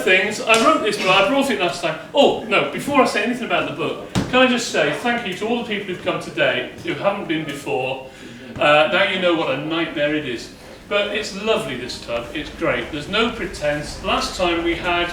things, I wrote this book, I brought it last time. Oh, no, before I say anything about the book, can I just say thank you to all the people who've come today, who haven't been before. Now you know what a nightmare it is. But it's lovely, this tub, it's great. There's no pretense. Last time we had,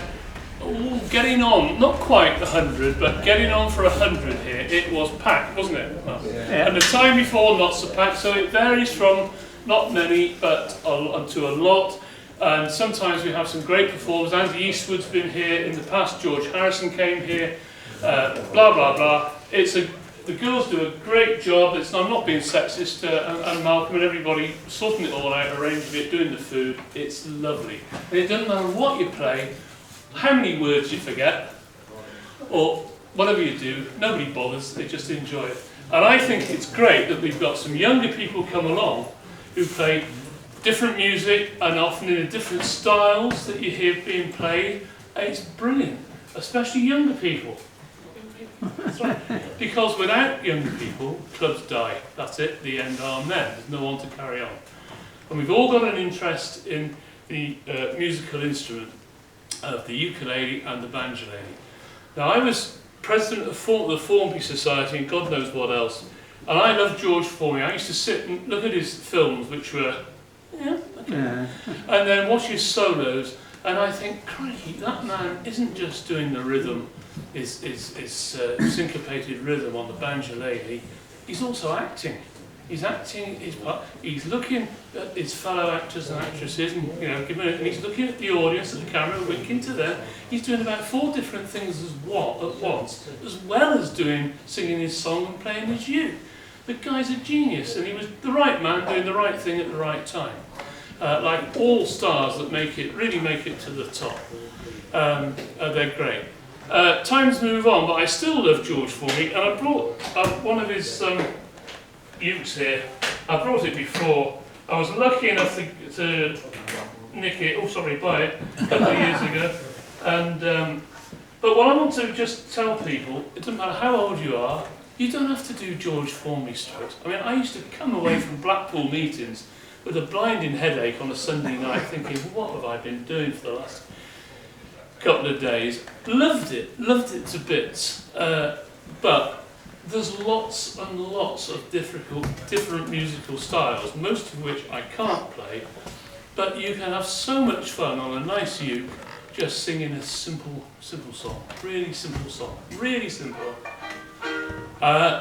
getting on, not quite 100, but getting on for 100 here. It was packed, wasn't it? Well, yeah. And the time before, not so packed, so it varies from not many, but to a lot. And sometimes we have some great performers. Andy Eastwood's been here in the past. George Harrison came here. Blah blah blah. The girls do a great job. I'm not being sexist, and Malcolm and everybody sorting it all out, arranging it, doing the food. It's lovely. And it doesn't matter what you play, how many words you forget, or whatever you do. Nobody bothers. They just enjoy it. And I think it's great that we've got some younger people come along who play different music and often in different styles that you hear being played. It's brilliant, especially younger people. That's right. Because without younger people, clubs die. That's it, the end, amen. There's no one to carry on. And we've all got an interest in the musical instrument of the ukulele and the banjolele. Now, I was president of the Formby Society and God knows what else. And I love George Formby. I used to sit and look at his films, which were, yeah, okay. Yeah. And then watch his solos, and I think, crikey, that man isn't just doing the rhythm, his syncopated rhythm on the banjolele, he's also acting. He's acting his part. He's looking at his fellow actors and actresses, and and he's looking at the audience, at the camera, winking to them. He's doing about 4 different things at once, as well as singing his song and playing his uke. The guy's a genius, and he was the right man doing the right thing at the right time. Like all stars that really make it to the top. They're great. Times move on, but I still love George Formby, and I brought one of his ukes here. I brought it before. I was lucky enough to nick it, buy it a couple of years ago. And but what I want to just tell people, it doesn't matter how old you are, you don't have to do George Formby strokes. I mean, I used to come away from Blackpool meetings with a blinding headache on a Sunday night thinking, what have I been doing for the last couple of days? Loved it to bits. But there's lots and lots of different musical styles, most of which I can't play, but you can have so much fun on a nice uke just singing a simple song, really simple song, really simple.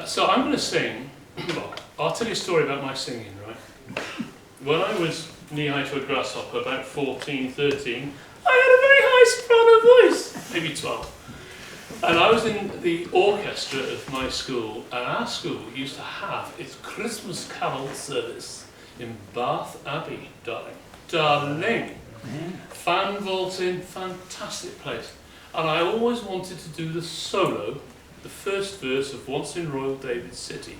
So I'm going to sing. Well, I'll tell you a story about my singing, right? When I was knee-high to a grasshopper, about 14, 13, I had a very high soprano voice, maybe 12. And I was in the orchestra of my school, and our school used to have its Christmas carol service in Bath Abbey, darling. Fan vaulting, fantastic place. And I always wanted to do the solo, the first verse of Once in Royal David City.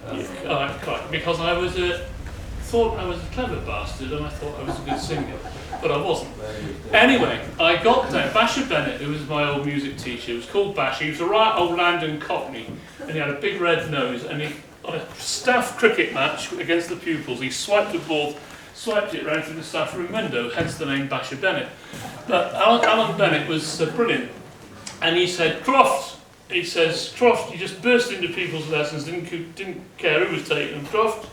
Because I thought I was a clever bastard and I thought I was a good singer, but I wasn't. Anyway, I got down. Basher Bennett, who was my old music teacher, was called Basher. He was a right old London Cockney, and he had a big red nose, and he, on a staff cricket match against the pupils, he swiped the ball, swiped it round through the staff room window, hence the name Basher Bennett. But Alan Bennett was brilliant, and he said, Croft, you just burst into people's lessons, didn't care who was taking them. Croft,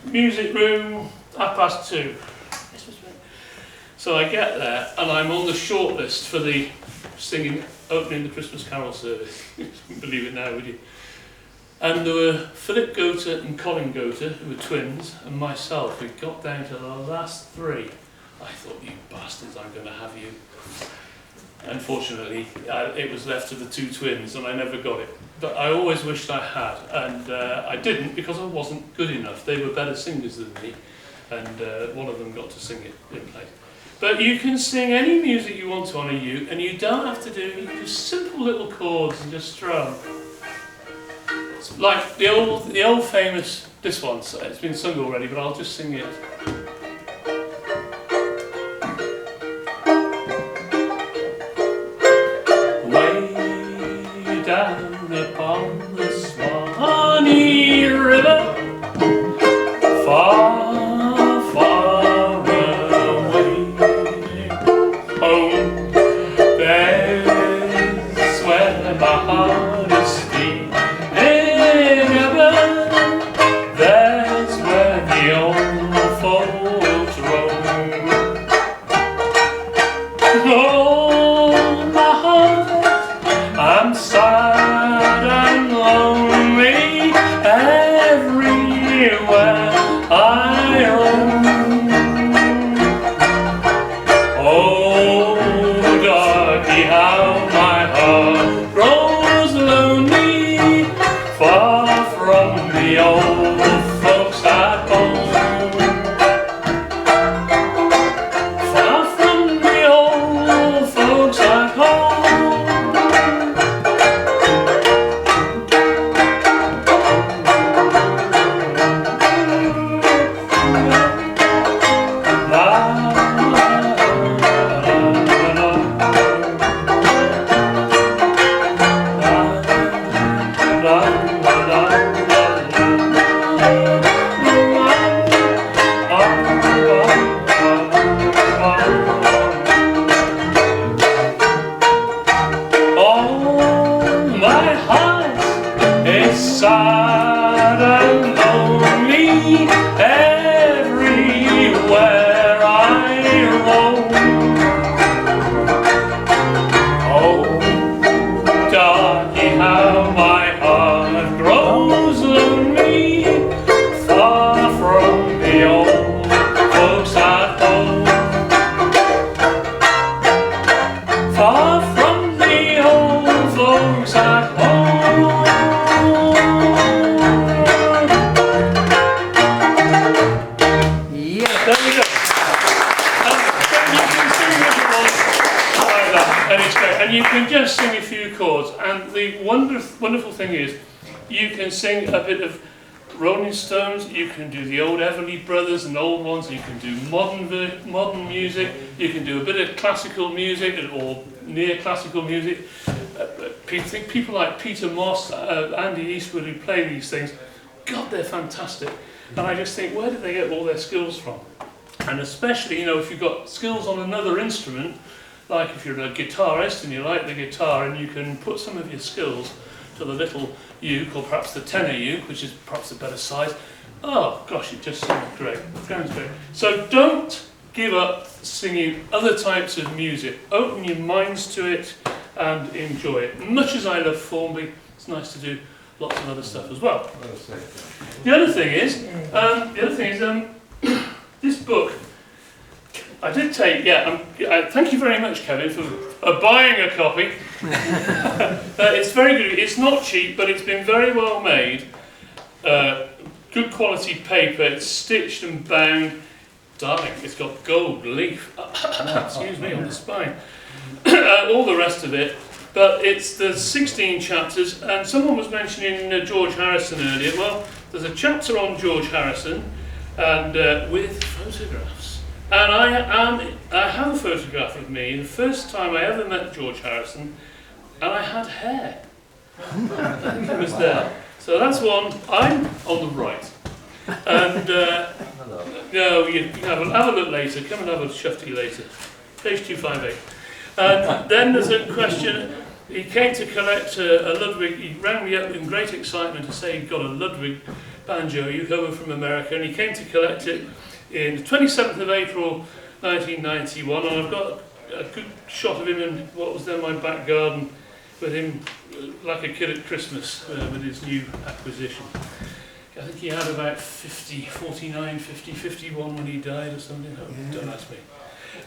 music room, 2:30. So I get there, and I'm on the short list for the opening the Christmas Carol service. You wouldn't believe it now, would you? And there were Philip Goter and Colin Goter, who were twins, and myself. We got down to the last 3. I thought, you bastards, I'm going to have you. Unfortunately, it was left to the 2 twins, and I never got it. But I always wished I had, and I didn't because I wasn't good enough. They were better singers than me, and one of them got to sing it in place. But you can sing any music you want to on a uke, and you don't have to do just simple little chords and just strum. It's like the old famous, this one, so it's been sung already, but I'll just sing it. Way down upon the Swanee River, far, far away, home Oh, my heart, I'm sad and lonely everywhere I roam. Oh, darky, how my heart grows lonely, far from the old folks at home. Sad and lonely everywhere I roam. Oh, darky, how my heart grows lonely, far from the old folks at home. Far from the old folks at home. And you can just sing a few chords, and the wonderful thing is you can sing a bit of Rolling Stones, you can do the old Everly Brothers and old ones, you can do modern music, you can do a bit of classical music or near classical music. People like Peter Moss, Andy Eastwood, who play these things, God, they're fantastic. And I just think, where did they get all their skills from? And especially, you know, if you've got skills on another instrument, like if you're a guitarist and you like the guitar and you can put some of your skills to the little uke or perhaps the tenor uke, which is perhaps a better size. Oh gosh, it just sounds great. Sounds great. So don't give up singing other types of music. Open your minds to it and enjoy it. Much as I love Formby, it's nice to do lots of other stuff as well. The other thing is, this book. I did take, thank you very much, Kevin, for buying a copy. It's very good. It's not cheap, but it's been very well made. Good quality paper. It's stitched and bound. Darling, it's got gold leaf. Excuse me, on the spine. All the rest of it. But it's the 16 chapters, and someone was mentioning George Harrison earlier. Well, there's a chapter on George Harrison, and with photographs. And I have a photograph of me, the first time I ever met George Harrison, and I had hair. It was there. So that's one. I'm on the right. And no, you can have a look later. Come and have a shufty later. Page 258. And then there's a question. He came to collect a Ludwig. He rang me up in great excitement to say he'd got a Ludwig banjo uke over from America, and he came to collect it in the 27th of April 1991, and I've got a good shot of him in what was then my back garden with him like a kid at Christmas with his new acquisition. I think he had about 49, 50, 51 when he died or something. Oh, don't ask me.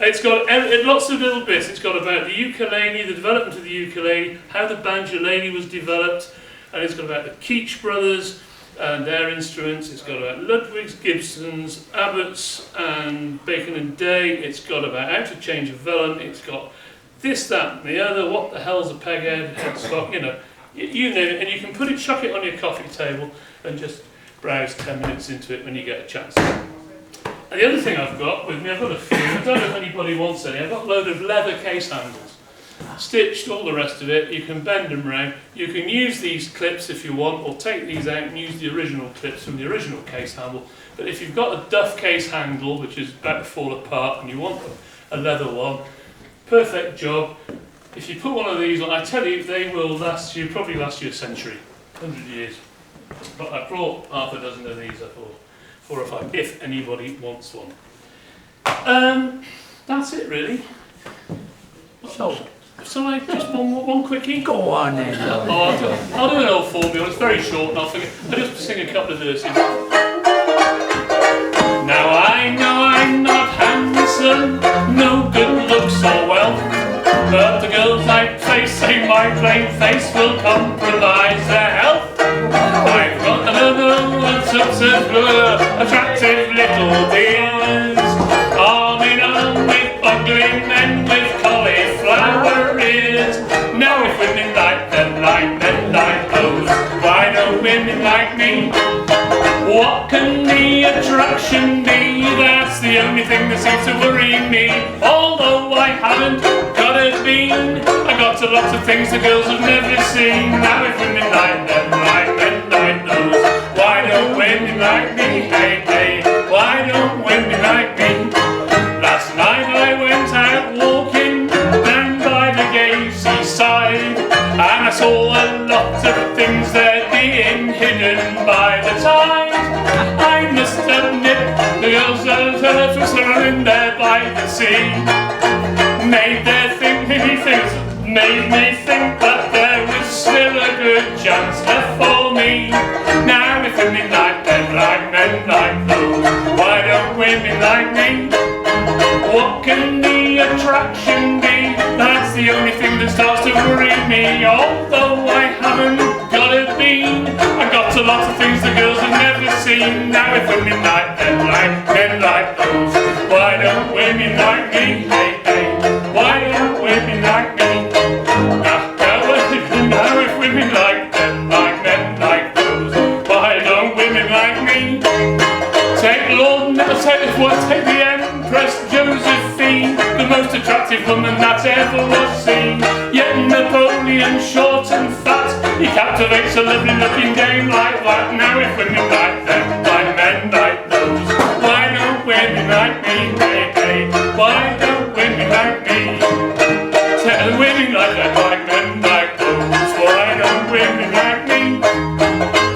It's got lots of little bits. It's got about the ukulele, the development of the ukulele, how the banjolele was developed, and it's got about the Keach brothers and their instruments. It's got about Ludwig's, Gibsons, Abbott's and Bacon and Day. It's got about how to change a vellum. It's got this, that and the other. What the hell's a peghead, headstock, you know, you name it. And you can put it, chuck it on your coffee table and just browse 10 minutes into it when you get a chance. And the other thing I've got with me, I've got a few, I don't know if anybody wants any, I've got a load of leather case handles. Stitched, all the rest of it. You can bend them round. You can use these clips if you want, or take these out and use the original clips from the original case handle. But if you've got a duff case handle, which is about to fall apart, and you want a leather one, perfect job. If you put one of these on, I tell you, they will last you, probably last you a century, 100 years. But I brought half a dozen of these, I thought, 4 or 5, if anybody wants one. That's it really. Oh, Sorry, just one quickie. go on then. Oh, I'll do an old formula. It's very short, and I'll just sing a couple of verses. Now I know I'm not handsome, no good looks or wealth, but the girls I face say my plain face will compromise their health. I've got attractive little dears, arm in arm with ugly men with cauliflower ears. Now if women like them, like men like those, why don't women like me? What can the attraction be? That's the only thing that seems to worry me. Although I haven't got a bean, I got a lot of things the girls have never seen. Now if women like them, like men like those, why don't women like me? Hey, hey, why don't women like me? Last night I went out walking down by the gay seaside, and I saw a lot of things there being hidden by the tide. I must admit, the girls that were surrounding there by the sea made me think that there was still a good chance left for me. Now if women like them, like men like those, why don't women like me? What can the attraction be? That's the only thing that starts to worry me. Although I haven't got a bean, I got a lot of things the girls have never seen. Now if women like them, like men like those, why don't women like me? Hey, hey, why don't women like me? Now if women like them, like men like those, why don't women like me? Take the Empress Josephine, the most attractive woman that ever was seen. Yet Napoleon, short and fat, he captivates a lovely looking dame like that. Now if women like them, like men like those, why don't women like me? Hey, hey, why don't women like me? Tell women like them, like men like those, why don't women like me?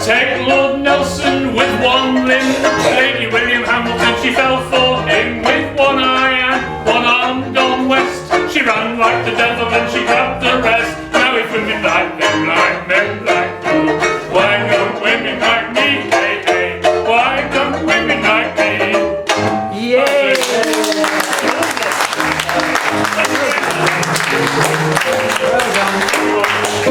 Take Lord Nelson with one limb, Lady William Hamilton, she fell for him with one eye and one arm gone west. She ran like the devil and she grabbed the rest. Now if women like them, like men like those, why don't women like me? Hey, hey, why don't women like me? Yeah! Well done.